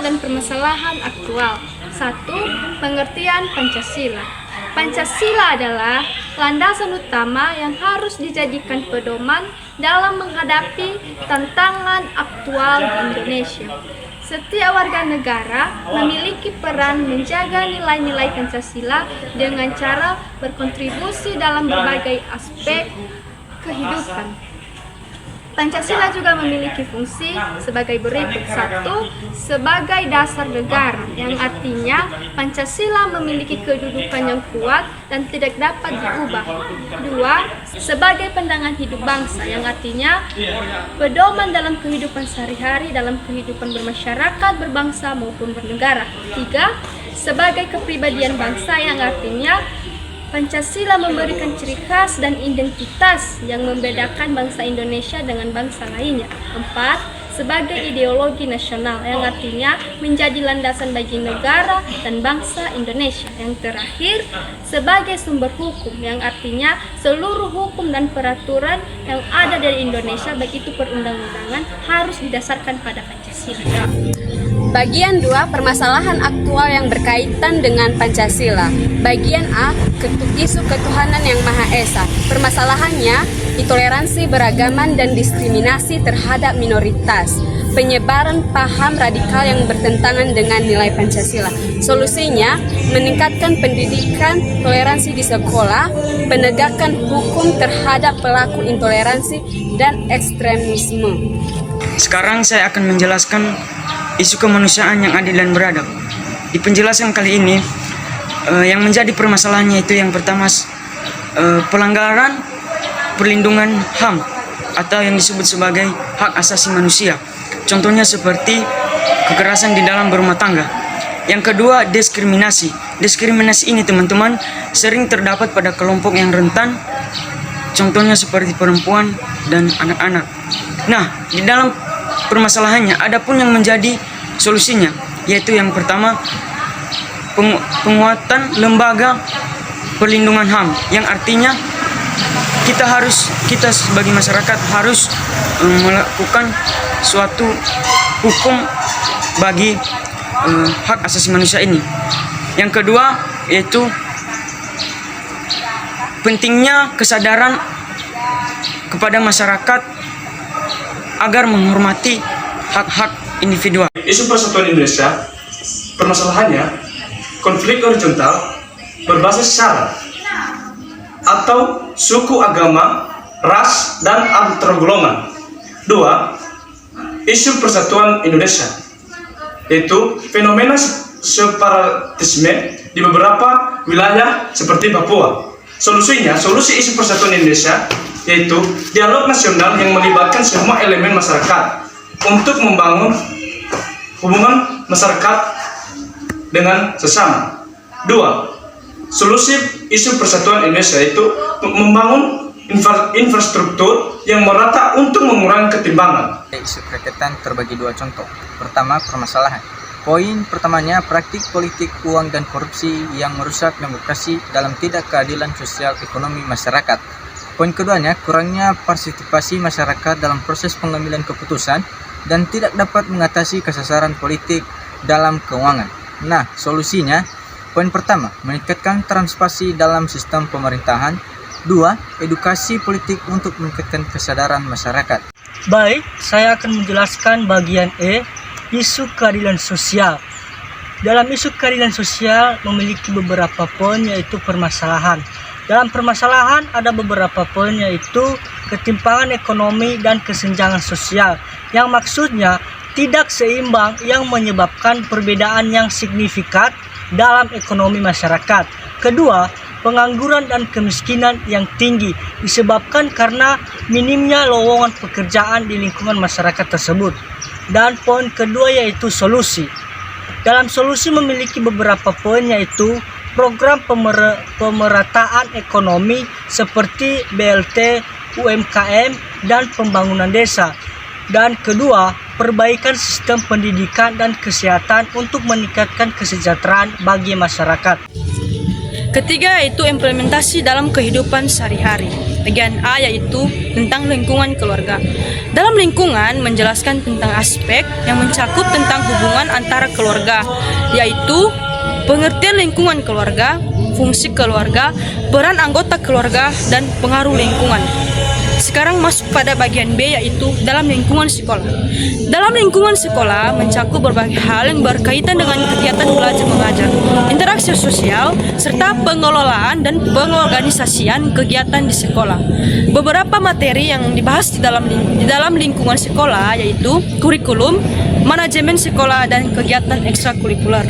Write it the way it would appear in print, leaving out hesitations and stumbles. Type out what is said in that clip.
dan permasalahan aktual. 1. Pengertian Pancasila. Pancasila adalah landasan utama yang harus dijadikan pedoman dalam menghadapi tantangan aktual di Indonesia. Setiap warga negara memiliki peran menjaga nilai-nilai Pancasila dengan cara berkontribusi dalam berbagai aspek kehidupan. Pancasila juga memiliki fungsi sebagai berikut. 1. Sebagai dasar negara, yang artinya Pancasila memiliki kedudukan yang kuat dan tidak dapat diubah. 2. Sebagai pandangan hidup bangsa, yang artinya pedoman dalam kehidupan sehari-hari, dalam kehidupan bermasyarakat, berbangsa maupun bernegara. 3. Sebagai kepribadian bangsa, yang artinya Pancasila memberikan ciri khas dan identitas yang membedakan bangsa Indonesia dengan bangsa lainnya. 4. Sebagai ideologi nasional, yang artinya menjadi landasan bagi negara dan bangsa Indonesia. Yang terakhir, sebagai sumber hukum, yang artinya seluruh hukum dan peraturan yang ada dari Indonesia, baik itu perundang-undangan, harus didasarkan pada Pancasila. Bagian 2, permasalahan aktual yang berkaitan dengan Pancasila. Bagian A, isu ketuhanan yang Maha Esa. Permasalahannya, intoleransi beragaman dan diskriminasi terhadap minoritas. Penyebaran paham radikal yang bertentangan dengan nilai Pancasila. Solusinya, meningkatkan pendidikan toleransi di sekolah, penegakan hukum terhadap pelaku intoleransi dan ekstremisme. Sekarang saya akan menjelaskan isu kemanusiaan yang adil dan beradab. Di penjelasan kali ini, yang menjadi permasalahannya itu yang pertama, pelanggaran perlindungan HAM atau yang disebut sebagai hak asasi manusia. Contohnya seperti kekerasan di dalam berumah tangga. Yang kedua, diskriminasi. Diskriminasi ini teman-teman sering terdapat pada kelompok yang rentan, contohnya seperti perempuan dan anak-anak. Nah, di dalam permasalahannya ada pun yang menjadi solusinya, yaitu yang pertama, penguatan lembaga perlindungan HAM, yang artinya kita sebagai masyarakat harus melakukan suatu hukum bagi hak asasi manusia ini. Yang kedua, yaitu pentingnya kesadaran kepada masyarakat agar menghormati hak-hak individual. Isu persatuan Indonesia, permasalahannya konflik horizontal berbasis syarat atau suku, agama, ras, dan antar golongan. 2. Isu persatuan Indonesia, yaitu fenomena separatisme di beberapa wilayah seperti Papua. Solusi isu persatuan Indonesia yaitu dialog nasional yang melibatkan semua elemen masyarakat untuk membangun hubungan masyarakat dengan sesama. 2. Solusi isu persatuan Indonesia itu membangun infrastruktur yang merata untuk mengurangi ketimpangan. Isu kereketan terbagi 2 contoh. Pertama, permasalahan. Poin pertamanya, praktik politik uang dan korupsi yang merusak demokrasi dalam tidak keadilan sosial ekonomi masyarakat. Poin keduanya, kurangnya partisipasi masyarakat dalam proses pengambilan keputusan dan tidak dapat mengatasi kesesaran politik dalam keuangan. Nah, solusinya, poin pertama, meningkatkan transparansi dalam sistem pemerintahan. 2. Edukasi politik untuk meningkatkan kesadaran masyarakat. Baik, saya akan menjelaskan bagian E, isu keadilan sosial. Dalam isu keadilan sosial memiliki beberapa poin, yaitu permasalahan. Dalam permasalahan ada beberapa poin, yaitu ketimpangan ekonomi dan kesenjangan sosial, yang maksudnya tidak seimbang yang menyebabkan perbedaan yang signifikan dalam ekonomi masyarakat. Kedua, pengangguran dan kemiskinan yang tinggi disebabkan karena minimnya lowongan pekerjaan di lingkungan masyarakat tersebut. Dan poin kedua yaitu solusi. Dalam solusi memiliki beberapa poin, yaitu program pemerataan ekonomi seperti BLT, UMKM, dan pembangunan desa. Dan kedua, perbaikan sistem pendidikan dan kesehatan untuk meningkatkan kesejahteraan bagi masyarakat. Ketiga yaitu implementasi dalam kehidupan sehari-hari. Bagian A yaitu tentang lingkungan keluarga. Dalam lingkungan menjelaskan tentang aspek yang mencakup tentang hubungan antara keluarga, yaitu pengertian lingkungan keluarga, fungsi keluarga, peran anggota keluarga, dan pengaruh lingkungan. Sekarang masuk pada bagian B yaitu dalam lingkungan sekolah. Dalam lingkungan sekolah mencakup berbagai hal yang berkaitan dengan kegiatan belajar mengajar, interaksi sosial, serta pengelolaan dan pengorganisasian kegiatan di sekolah. Beberapa materi yang dibahas di dalam lingkungan sekolah yaitu kurikulum, manajemen sekolah, dan kegiatan ekstrakurikuler.